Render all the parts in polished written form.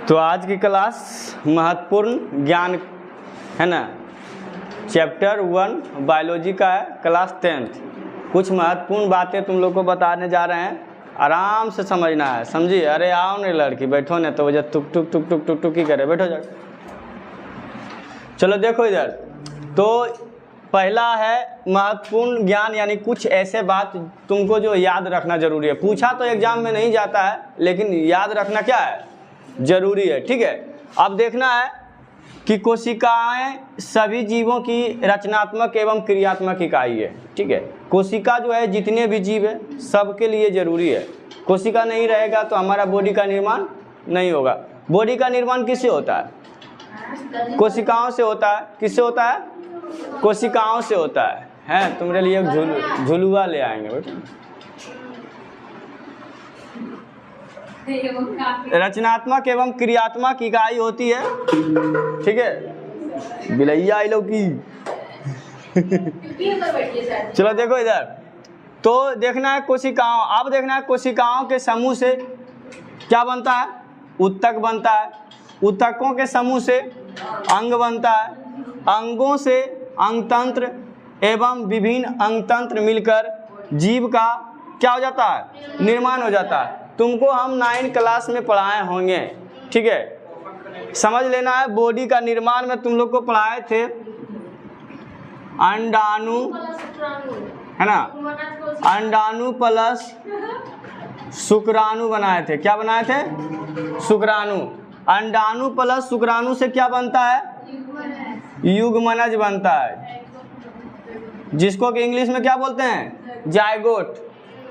तो आज की क्लास महत्वपूर्ण ज्ञान है ना, चैप्टर 1 बायोलॉजी का है, क्लास 10th। कुछ महत्वपूर्ण बातें तुम लोग को बताने जा रहे हैं, आराम से समझना है, समझिए। अरे आओ नहीं लड़की, बैठो नहीं तो वजह टुक टुक टुक टुक टुक टुक ही करे, बैठो जाओ। चलो देखो इधर, तो पहला है महत्वपूर्ण ज्ञान, यानी कुछ ऐसे बात तुमको जो याद रखना जरूरी है। पूछा तो एग्जाम में नहीं जाता है, लेकिन याद रखना क्या है, जरूरी है। ठीक है, अब देखना है कि कोशिकाएं सभी जीवों की रचनात्मक एवं क्रियात्मक इकाई है। ठीक है, कोशिका जो है जितने भी जीव है सबके लिए जरूरी है। कोशिका नहीं रहेगा तो हमारा बॉडी का निर्माण नहीं होगा। बॉडी का निर्माण किससे होता है? कोशिकाओं से होता है। किससे होता है? कोशिकाओं से होता है। हैं, तुम्हारे लिए एक झुलुआ ले आएंगे बेटा। रचनात्मक एवं क्रियात्मक इकाई होती है। ठीक है, बिलैया आई लो की। चलो देखो इधर, तो देखना है कोशिकाओं। अब देखना है कोशिकाओं के समूह से क्या बनता है? उत्तक बनता है। उत्तकों के समूह से अंग बनता है। अंगों से अंगतंत्र एवं विभिन्न अंगतंत्र मिलकर जीव का क्या हो जाता है? निर्माण हो जाता है। तुमको हम 9 क्लास में पढ़ाए होंगे। ठीक है, समझ लेना है। बॉडी का निर्माण में तुम लोग को पढ़ाए थे अंडाणु, है ना, अंडाणु प्लस शुक्राणु बनाए थे। क्या बनाए थे? शुक्राणु। अंडाणु प्लस शुक्राणु से क्या बनता है? युग्मनज बनता है, जिसको कि इंग्लिश में क्या बोलते हैं? जायगोट।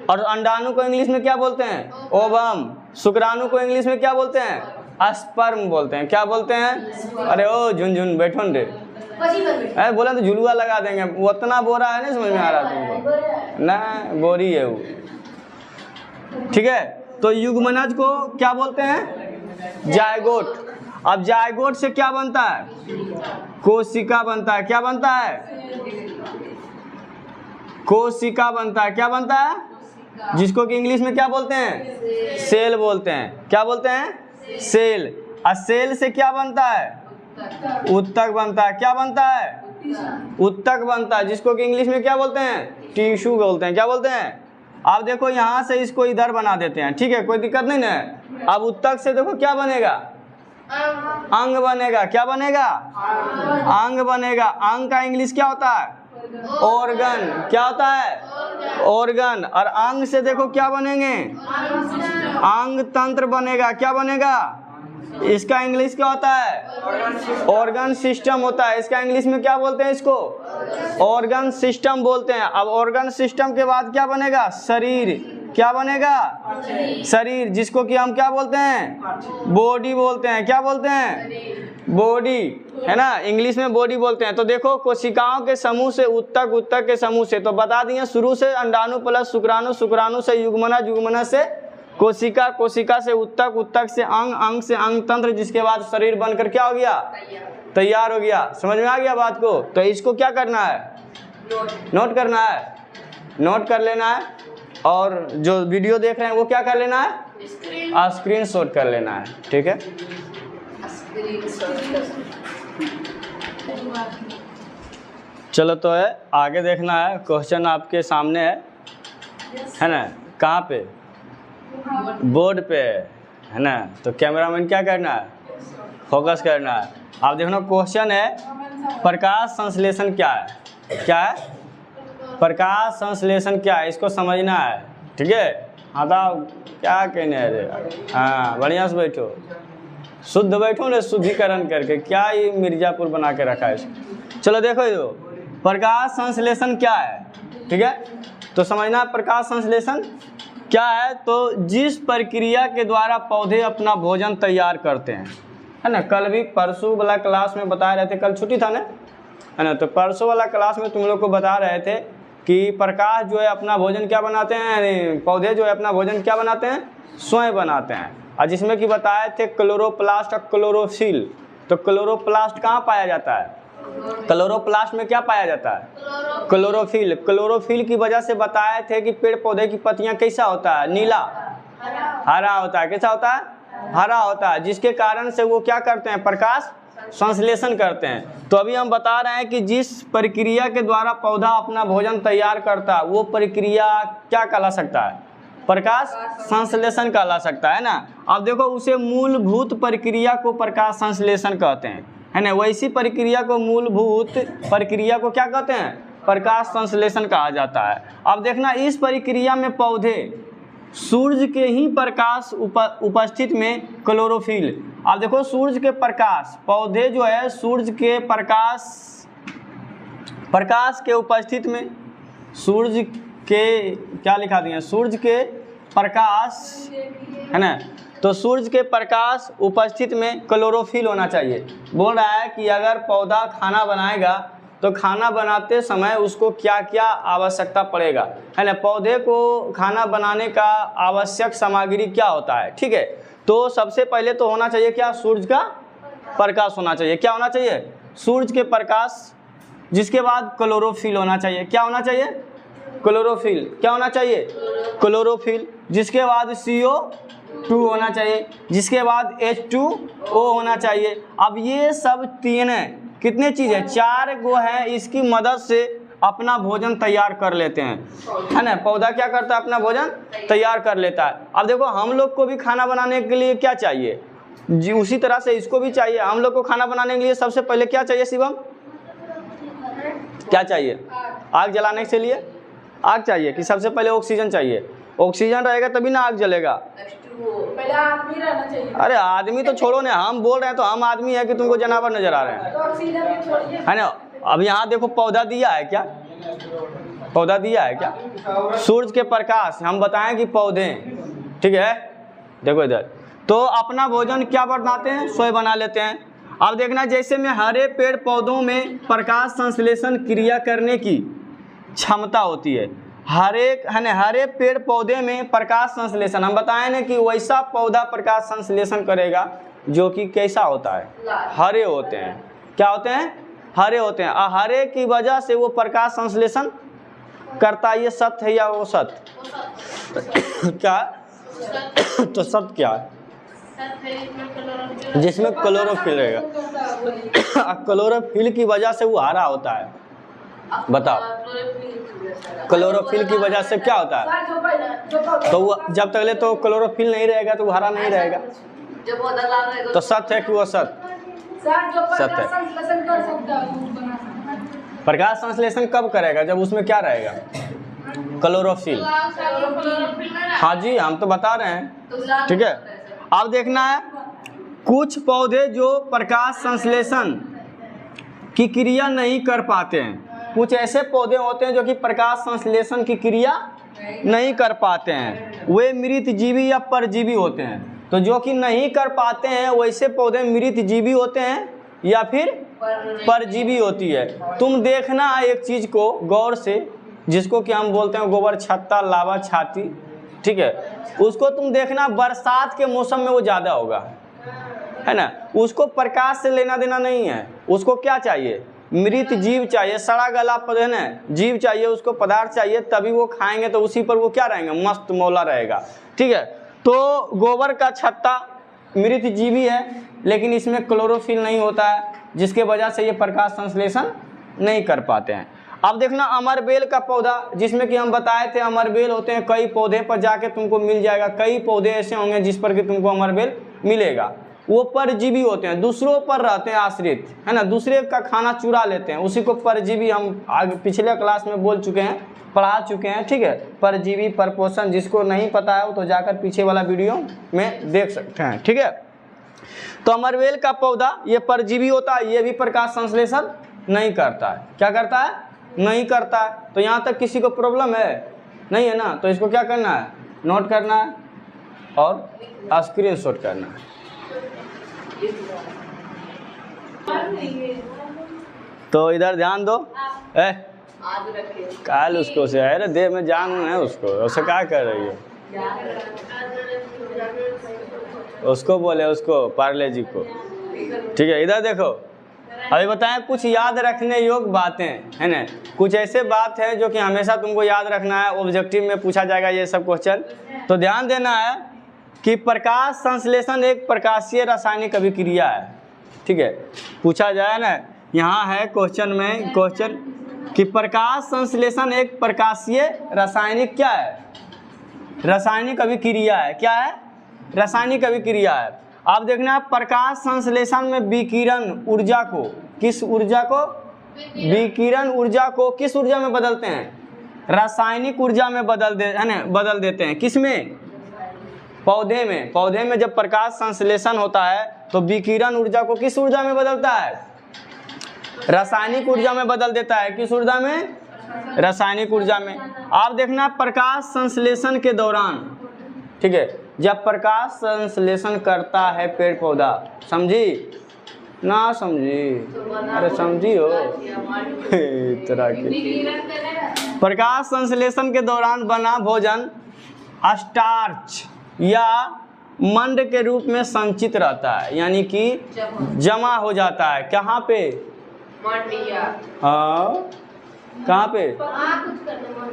और अंडाणु को इंग्लिश में क्या बोलते हैं? ओवम। शुक्राणु को इंग्लिश में क्या बोलते हैं? स्पर्म बोलते हैं। क्या बोलते हैं? अरे ओ झुनझुन बैठो न रे, अरे बोला तो झुलुआ लगा देंगे। वो उतना बोरा है, नहीं समझ में आ रहा तुमको ना, बोरी है वो। ठीक है, तो युग्मनज को क्या बोलते हैं? जायगोट। अब जायगोट से क्या बनता है? कोशिका बनता है। क्या बनता है? कोशिका बनता है। क्या बनता है? जिसको कि इंग्लिश में क्या बोलते हैं? सेल बोलते हैं। क्या बोलते हैं? सेल। और सेल से क्या बनता है? उत्तक बनता है। क्या बनता है? उत्तक बनता है, जिसको कि इंग्लिश में क्या बोलते हैं? टिश्यू बोलते हैं। क्या बोलते हैं? अब देखो यहाँ से इसको इधर बना देते हैं। ठीक है, कोई दिक्कत नहीं ना। अब उत्तक से देखो क्या बनेगा? अंग बनेगा। क्या बनेगा? अंग बनेगा। अंग का इंग्लिश क्या होता है? ऑर्गन। क्या होता है? ऑर्गन। और अंग से देखो क्या बनेंगे? अंग तंत्र बनेगा। क्या बनेगा? इसका इंग्लिश क्या होता है? ऑर्गन सिस्टम होता है। इसका इंग्लिश में क्या बोलते हैं? इसको ऑर्गन सिस्टम बोलते हैं। अब ऑर्गन सिस्टम के बाद क्या बनेगा? शरीर। क्या बनेगा? शरीर, जिसको कि हम क्या बोलते हैं? बॉडी बोलते हैं। क्या बोलते हैं? बॉडी, है ना, इंग्लिश में बॉडी बोलते हैं। तो देखो कोशिकाओं के समूह से उत्तक, उत्तक के समूह से तो बता दिए शुरू से अंडाणु प्लस शुक्राणु, शुक्राणु से युग्मनज, युग्मनज से कोशिका, कोशिका से उत्तक, उत्तक से अंग, अंग से अंग तंत्र, जिसके बाद शरीर बनकर क्या हो गया? तैयार हो गया। समझ में आ गया बात को? तो इसको क्या करना है? नोट करना है, नोट कर लेना है। और जो वीडियो देख रहे हैं वो क्या कर लेना है? स्क्रीन शॉट कर लेना है। ठीक है, चलो तो है आगे देखना है। क्वेश्चन आपके सामने है ना, कहाँ पे? बोर्ड पे है ना। तो कैमरामैन क्या करना है? फोकस करना है। आप देखना, क्वेश्चन है प्रकाश संश्लेषण क्या है? क्या है? प्रकाश संश्लेषण क्या है, इसको समझना है। ठीक है, हाँ तो क्या कहने है? हाँ, बढ़िया से बैठो, शुद्ध बैठो ना, शुद्धिकरण करके। क्या ये मिर्जापुर बना के रखा है इसको। चलो देखो, ये प्रकाश संश्लेषण क्या है। ठीक है, तो समझना प्रकाश संश्लेषण क्या है। तो जिस प्रक्रिया के द्वारा पौधे अपना भोजन तैयार करते हैं, है ना। कल भी परसों वाला क्लास में बता रहे थे, कल छुट्टी था ना, है ना। तो परसों वाला क्लास में तुम लोग को बता रहे थे कि प्रकाश जो है अपना भोजन क्या बनाते हैं, पौधे जो है अपना भोजन क्या बनाते हैं? स्वयं बनाते हैं। और जिसमें कि बताए थे क्लोरोप्लास्ट और क्लोरोफिल। तो क्लोरोप्लास्ट कहाँ पाया जाता है? क्लोरोप्लास्ट में क्या पाया जाता है? क्लोरोफिल। क्लोरोफिल की वजह से बताए थे कि पेड़ पौधे की पत्तियां कैसा होता है? नीला, हरा होता है। कैसा होता है? हरा होता है, जिसके कारण से वो क्या करते हैं, प्रकाश संश्लेषण करते हैं। तो अभी हम बता रहे हैं कि जिस प्रक्रिया के द्वारा पौधा अपना भोजन तैयार करता है वो प्रक्रिया क्या कहला सकता है, प्रकाश संश्लेषण कहला सकता है ना। अब देखो उसे मूलभूत प्रक्रिया को प्रकाश संश्लेषण कहते हैं, है ना। वैसी प्रक्रिया को मूलभूत प्रक्रिया को क्या कहते हैं, प्रकाश संश्लेषण कहा जाता है। अब देखना इस प्रक्रिया में पौधे सूर्य के ही प्रकाश उपस्थित में क्लोरोफिल। अब देखो सूर्य के प्रकाश, पौधे जो है सूर्य के प्रकाश के उपस्थित में, सूर्य के क्या लिखा दिए, सूर्य के प्रकाश, है ना। तो सूर्य के प्रकाश उपस्थित में क्लोरोफिल होना चाहिए। बोल रहा है कि अगर पौधा खाना बनाएगा तो खाना बनाते समय उसको क्या क्या आवश्यकता पड़ेगा, है ना। पौधे को खाना बनाने का आवश्यक सामग्री क्या होता है, ठीक है। तो सबसे पहले तो होना चाहिए क्या, सूर्य का प्रकाश होना चाहिए। क्या होना चाहिए, सूर्य के प्रकाश, जिसके बाद क्लोरोफिल होना चाहिए। क्या होना चाहिए, क्लोरोफिल। क्या होना चाहिए, क्लोरोफिल। जिसके बाद CO2 होना चाहिए, जिसके बाद H2O होना चाहिए। अब ये सब तीन कितने चीज़ है, 4 गो है, इसकी मदद से अपना भोजन तैयार कर लेते हैं, है ना। पौधा क्या करता है, अपना भोजन तैयार कर लेता है। अब देखो हम लोग को भी खाना बनाने के लिए क्या चाहिए जी, उसी तरह से इसको भी चाहिए। हम लोग को खाना बनाने के लिए सबसे पहले क्या चाहिए शिवम, क्या चाहिए, आग जलाने के लिए आग चाहिए कि सबसे पहले ऑक्सीजन चाहिए। ऑक्सीजन रहेगा तभी ना आग जलेगा, पहले आदमी रहना चाहिए। अरे आदमी तो छोड़ो ना, हम बोल रहे हैं तो हम आदमी है कि तुमको जानवर नजर आ रहे हैं, तो ऑक्सीजन भी छोड़िए, है ना। अब यहाँ देखो पौधा दिया है क्या, पौधा दिया है क्या, सूरज के प्रकाश, हम बताएं कि पौधे, ठीक है। देखो इधर तो अपना भोजन क्या बनाते हैं, स्वयं बना लेते हैं। अब देखना जैसे में हरे पेड़ पौधों में प्रकाश संश्लेषण क्रिया करने की क्षमता होती है, हरे पेड़ पौधे में प्रकाश संश्लेषण, हम बताएं ना कि वैसा पौधा प्रकाश संश्लेषण करेगा जो कि कैसा होता है, हरे होते हैं। क्या होते हैं, हरे होते हैं। हरे की वजह से वो प्रकाश संश्लेषण करता है। ये सत्य है या वो सत्य क्या, तो सत्य क्या है, जिसमें क्लोरोफिल रहेगा। क्लोरोफिल की वजह से वो हरा होता है। बताओ क्लोरोफिल की वजह से क्या होता है, तो वो जब तक ले तो क्लोरोफिल नहीं रहेगा तो वो हरा नहीं रहेगा। तो सत्य है कि वो सत्य, सत्य है। प्रकाश संश्लेषण कब करेगा, जब उसमें क्या रहेगा, क्लोरोफिल। हाँ जी हम तो बता रहे हैं, ठीक है। अब देखना है कुछ पौधे जो प्रकाश संश्लेषण की क्रिया नहीं कर पाते हैं। कुछ ऐसे पौधे होते हैं जो कि प्रकाश संश्लेषण की क्रिया नहीं कर पाते हैं, वे मृत जीवी या परजीवी होते हैं। तो जो कि नहीं कर पाते हैं वैसे पौधे मृत जीवी होते हैं या फिर परजीवी होती है। तुम देखना एक चीज़ को गौर से, जिसको कि हम बोलते हैं गोबर छत्ता, लावा छाती, ठीक है। उसको तुम देखना बरसात के मौसम में वो ज़्यादा होगा, है ना। उसको प्रकाश से लेना देना नहीं है, उसको क्या चाहिए, मृत जीव चाहिए, सड़ा गला है ना जीव चाहिए, उसको पदार्थ चाहिए, तभी वो खाएंगे तो उसी पर वो क्या रहेंगे, मस्त मौला रहेगा, ठीक है। तो गोबर का छत्ता मृत जीवी है लेकिन इसमें क्लोरोफिल नहीं होता है, जिसके वजह से ये प्रकाश संश्लेषण नहीं कर पाते हैं। अब देखना अमरबेल का पौधा, जिसमें कि हम बताए थे अमरबेल होते हैं, कई पौधे पर जाके तुमको मिल जाएगा, कई पौधे ऐसे होंगे जिस पर कि तुमको अमरबेल मिलेगा। वो परजीवी होते हैं, दूसरों पर रहते हैं आश्रित, है ना, दूसरे का खाना चुरा लेते हैं, उसी को परजीवी हम आगे पिछले क्लास में बोल चुके हैं, पढ़ा चुके हैं, ठीक है। परजीवी परपोषण, जिसको नहीं पता है वो तो जाकर पीछे वाला वीडियो में देख सकते हैं, ठीक है। तो अमरबेल का पौधा ये परजीवी होता है, ये भी प्रकाश संश्लेषण नहीं करता है। क्या करता है, नहीं करता है। तो यहाँ तक किसी को प्रॉब्लम है नहीं है ना, तो इसको क्या करना है, नोट करना है और स्क्रीनशॉट करना है। तो इधर ध्यान दो, काल उसको से अरे देह में जान है उसको, उसे क्या कर रही हो, उसको बोले, उसको पार्ले जी को, ठीक है। इधर देखो अभी बताएं कुछ याद रखने योग्य बातें, है ना। कुछ ऐसे बात है जो कि हमेशा तुमको याद रखना है, ऑब्जेक्टिव में पूछा जाएगा ये सब क्वेश्चन। तो ध्यान देना है कि प्रकाश संश्लेषण एक प्रकाशीय रासायनिक अभिक्रिया है। ठीक है, पूछा जाए ना, यहाँ है क्वेश्चन में, क्वेश्चन कि प्रकाश संश्लेषण एक प्रकाशीय रासायनिक क्या है, रासायनिक अभिक्रिया है। क्या है? रासायनिक अभिक्रिया है। आप देखना प्रकाश संश्लेषण में विकिरण ऊर्जा को, किस ऊर्जा को, विकिरण ऊर्जा को किस ऊर्जा में बदलते हैं, रासायनिक ऊर्जा में बदल देते हैं। किस में? पौधे में। पौधे में जब प्रकाश संश्लेषण होता है तो विकिरण ऊर्जा को किस ऊर्जा में बदलता है, रासायनिक ऊर्जा में बदल देता है। किस ऊर्जा में? रासायनिक ऊर्जा में। आप देखना प्रकाश संश्लेषण के दौरान, ठीक है, जब प्रकाश संश्लेषण करता है पेड़ पौधा, समझी ना समझी, अरे समझी हो तरह के, प्रकाश संश्लेषण के दौरान बना भोजन स्टार्च या मंड के रूप में संचित रहता है, यानी कि जमा हो जाता है। कहाँ पे? हाँ, कहाँ पे?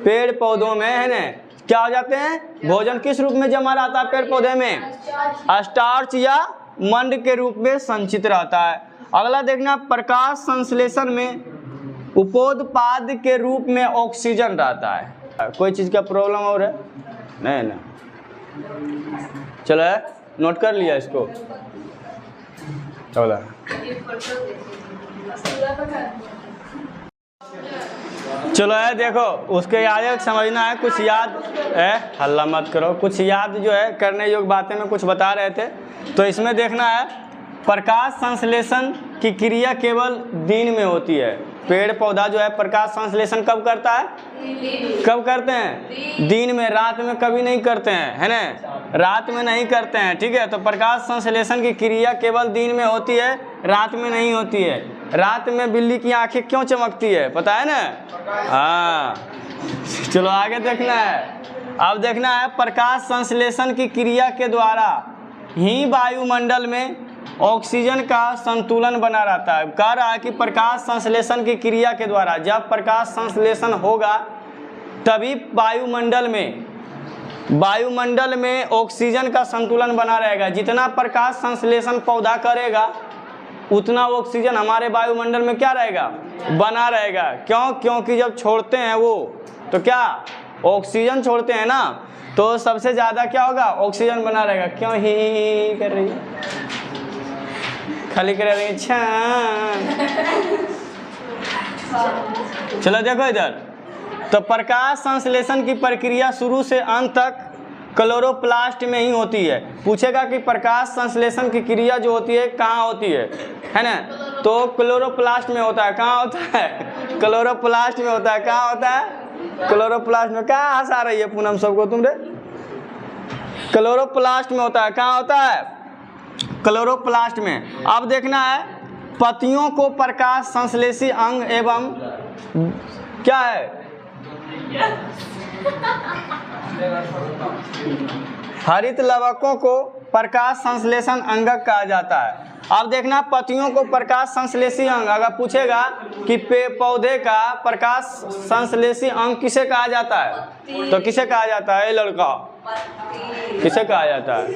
पेड़ पौधों में, है ना, क्या हो जाते हैं, भोजन किस रूप में जमा रहता है पेड़ पौधे में, स्टार्च या मंड के रूप में संचित रहता है। अगला देखना प्रकाश संश्लेषण में उपोत्पाद के रूप में ऑक्सीजन रहता है। कोई चीज़ का प्रॉब्लम हो रहा है? नहीं ना, चलो नोट कर लिया इसको। चलो चलो है, देखो उसके आगे समझना है, कुछ याद है, हल्ला मत करो, कुछ याद जो है करने योग्य बातें में कुछ बता रहे थे। तो इसमें देखना है प्रकाश संश्लेषण की क्रिया केवल दिन में होती है। पेड़ पौधा जो है प्रकाश संश्लेषण कब करता है, कब करते हैं, दिन में, रात में कभी नहीं करते हैं, है ना, रात में नहीं करते हैं। ठीक है, तो प्रकाश संश्लेषण की क्रिया केवल दिन में होती है, रात में नहीं होती है। रात में बिल्ली की आंखें क्यों चमकती है, पता है ना? हाँ, चलो आगे देखना है। अब देखना है प्रकाश संश्लेषण की क्रिया के द्वारा ही वायुमंडल में ऑक्सीजन का संतुलन बना रहता है। कह रहा है कि प्रकाश संश्लेषण की क्रिया के द्वारा, जब प्रकाश संश्लेषण होगा तभी वायुमंडल में ऑक्सीजन का संतुलन बना रहेगा। जितना प्रकाश संश्लेषण पौधा करेगा उतना ऑक्सीजन हमारे वायुमंडल में क्या रहेगा, बना रहेगा। क्यों? क्योंकि जब छोड़ते हैं वो, तो क्या ऑक्सीजन छोड़ते हैं ना, तो सबसे ज़्यादा क्या होगा, ऑक्सीजन बना रहेगा। क्यों ही कर रही है, खाली कर रही है। चलो देखो इधर, तो प्रकाश संश्लेषण की प्रक्रिया शुरू से अंत तक क्लोरोप्लास्ट में ही होती है। पूछेगा कि प्रकाश संश्लेषण की क्रिया जो होती है कहाँ होती है ना, तो क्लोरोप्लास्ट में होता है। कहाँ होता है? क्लोरोप्लास्ट में होता है। कहाँ होता है? क्लोरोप्लास्ट में। कहाँ हंसा रही है पूनम सबको तुमरे? क्लोरोप्लास्ट में होता है। कहाँ होता है? क्लोरोप्लास्ट में। अब देखना है पत्तियों को प्रकाश संश्लेषी अंग एवं क्या है, हरित लवकों को प्रकाश संश्लेषण अंगक कहा जाता है। अब देखना पत्तियों को प्रकाश संश्लेषी अंग, अगर पूछेगा कि पौधे का प्रकाश संश्लेषी अंग किसे कहा जाता है, तो किसे कहा जाता है? लड़का, किसे कहा जाता है?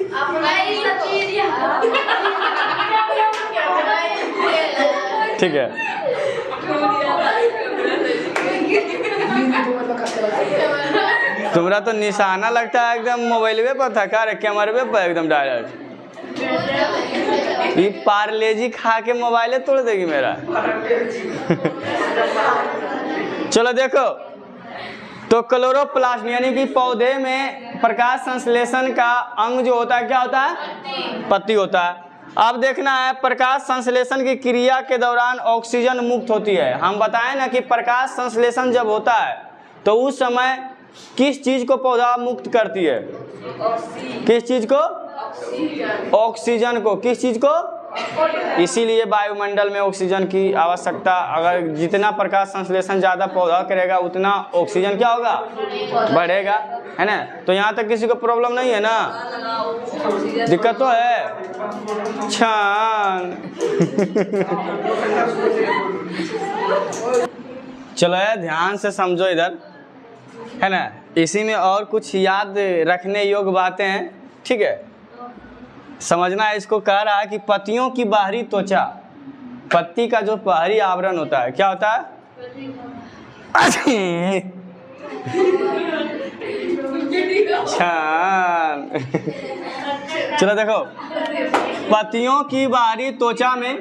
ठीक है, तुम्हारा तो निशाना लगता है एकदम मोबाइल पर था, क्या रे, कैमरे पर एकदम डायरेक्ट। ये पार्लेजी खा के मोबाइल तोड़ देगी मेरा। चलो देखो, तो क्लोरोप्लास्ट यानी कि पौधे में प्रकाश संश्लेषण का अंग जो होता है क्या होता है? पत्ती होता है। अब देखना है प्रकाश संश्लेषण की क्रिया के दौरान ऑक्सीजन मुक्त होती है। हम बताएं ना कि प्रकाश संश्लेषण जब होता है तो उस समय किस चीज को पौधा मुक्त करती है? किस चीज को? ऑक्सीजन को। किस चीज को? इसीलिए वायुमंडल में ऑक्सीजन की आवश्यकता, अगर जितना प्रकाश संश्लेषण ज़्यादा पौधा करेगा उतना ऑक्सीजन क्या होगा? बढ़ेगा, है ना। तो यहाँ तक किसी को प्रॉब्लम नहीं है ना? दिक्कत तो है। छान चलो है, ध्यान से समझो इधर, है ना। इसी में और कुछ याद रखने योग्य बातें हैं, ठीक है। समझना है इसको। कह रहा है कि पत्तियों की बाहरी त्वचा, पत्ती का जो बाहरी आवरण होता है क्या होता है? चलो देखो, पत्तियों की बाहरी त्वचा में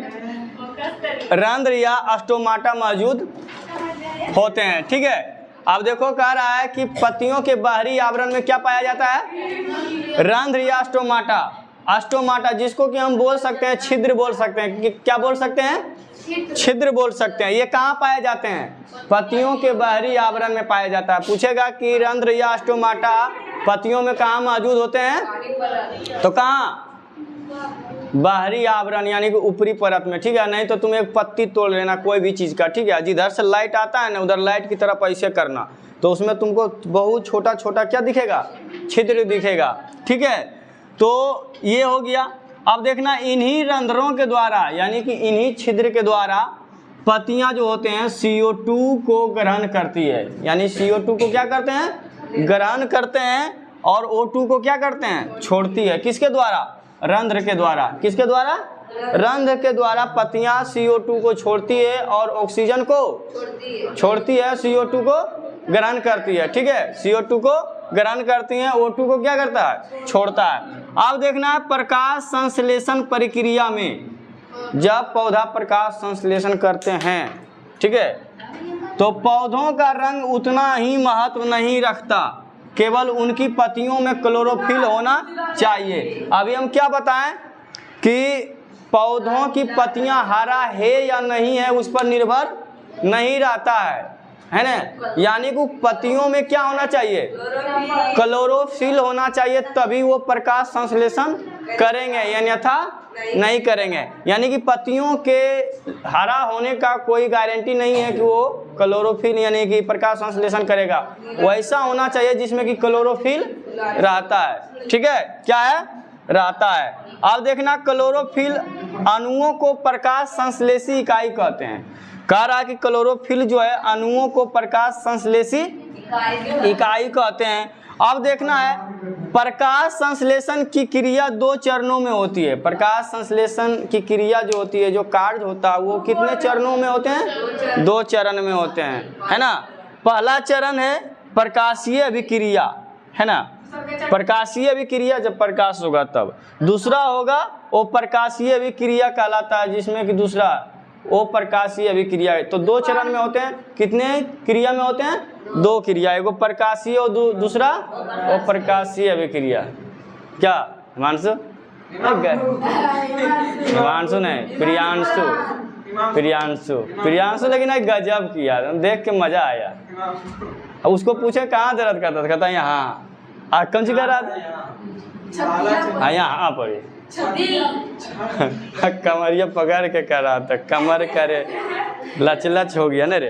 रंध्र या स्टोमाटा मौजूद होते हैं। ठीक है, अब देखो कह रहा है कि पत्तियों के बाहरी आवरण में क्या पाया जाता है? रंध्र या स्टोमाटा। स्टोमाटा जिसको कि हम बोल सकते हैं छिद्र बोल सकते हैं, क्या बोल सकते हैं? छिद्र बोल सकते हैं। ये कहाँ पाए जाते हैं? पत्तियों के बाहरी आवरण में पाया जाता है। पूछेगा कि रंध्र या स्टोमाटा पत्तियों में कहाँ मौजूद होते हैं? तो कहाँ? बाहरी आवरण यानी कि ऊपरी परत में। ठीक है, नहीं तो तुम एक पत्ती तोड़ लेना कोई भी चीज़ का। ठीक है, जिधर से लाइट आता है ना उधर लाइट की तरफ ऐसे करना, तो उसमें तुमको बहुत छोटा छोटा क्या दिखेगा? छिद्र दिखेगा। ठीक है, तो ये हो गया। अब देखना, इन्हीं रंध्रों के द्वारा यानी कि इन्हीं छिद्र के द्वारा पत्तियां जो होते हैं CO2 को ग्रहण करती है। यानी CO2 को क्या करते हैं? ग्रहण करते हैं, और O2 को क्या करते हैं? छोड़ती है। किसके द्वारा? रंध्र के द्वारा। किसके द्वारा? रंध्र के द्वारा पत्तियां CO2 को छोड़ती है और ऑक्सीजन को छोड़ती है, CO2 को ग्रहण करती है। ठीक है, CO2 को ग्रहण करती हैं, O2 को क्या करता है? छोड़ता है। अब देखना है, प्रकाश संश्लेषण प्रक्रिया में जब पौधा प्रकाश संश्लेषण करते हैं, ठीक है, तो पौधों का रंग उतना ही महत्व नहीं रखता, केवल उनकी पत्तियों में क्लोरोफिल होना चाहिए। अभी हम क्या बताएं कि पौधों की पत्तियां हरा है या नहीं है उस पर निर्भर नहीं रहता है ना। यानी कि पत्तियों में क्या होना चाहिए? क्लोरोफिल होना चाहिए, तभी वो प्रकाश संश्लेषण करेंगे, अन्यथा नहीं करेंगे। यानी कि पत्तियों के हरा होने का कोई गारंटी नहीं है कि वो क्लोरोफिल यानी कि प्रकाश संश्लेषण करेगा। वैसा होना चाहिए जिसमें कि क्लोरोफिल रहता है। ठीक है, क्या है? रहता है। अब देखना, क्लोरोफिल अणुओं को प्रकाश संश्लेषी इकाई कहते हैं। कह रहा है कि क्लोरोफिल जो है अणुओं को प्रकाश संश्लेषी इकाई कहते हैं। अब देखना है, प्रकाश संश्लेषण की क्रिया 2 चरणों में होती है। प्रकाश संश्लेषण की क्रिया जो होती है, जो कार्य होता है, वो कितने चरणों में होते हैं? 2 चरण में होते हैं, है ना। पहला चरण है प्रकाशीय अभिक्रिया, है ना, प्रकाशीय अभिक्रिया, जब प्रकाश होगा तब। दूसरा होगा वो प्रकाशीय अभिक्रिया कहलाता है, जिसमें कि दूसरा वो प्रकाशीय अभिक्रिया है। तो 2 चरण में होते हैं। कितने क्रिया में होते हैं? 2 क्रिया, एगो प्रकाशीय और दूसरा वो प्रकाशीय अभिक्रिया। क्या हिमांशु? हिमांशु नहीं, प्रियांशु। प्रियांशु लेकिन एक गजब किया, देख के मजा आया। अब उसको पूछे कहाँ दर्द करता था, कहता यहाँ। कौन सी कर रहा था? यहाँ पर कमरिया पकड़ के कर रहा था, कमर करे लच लच हो गया ना रे।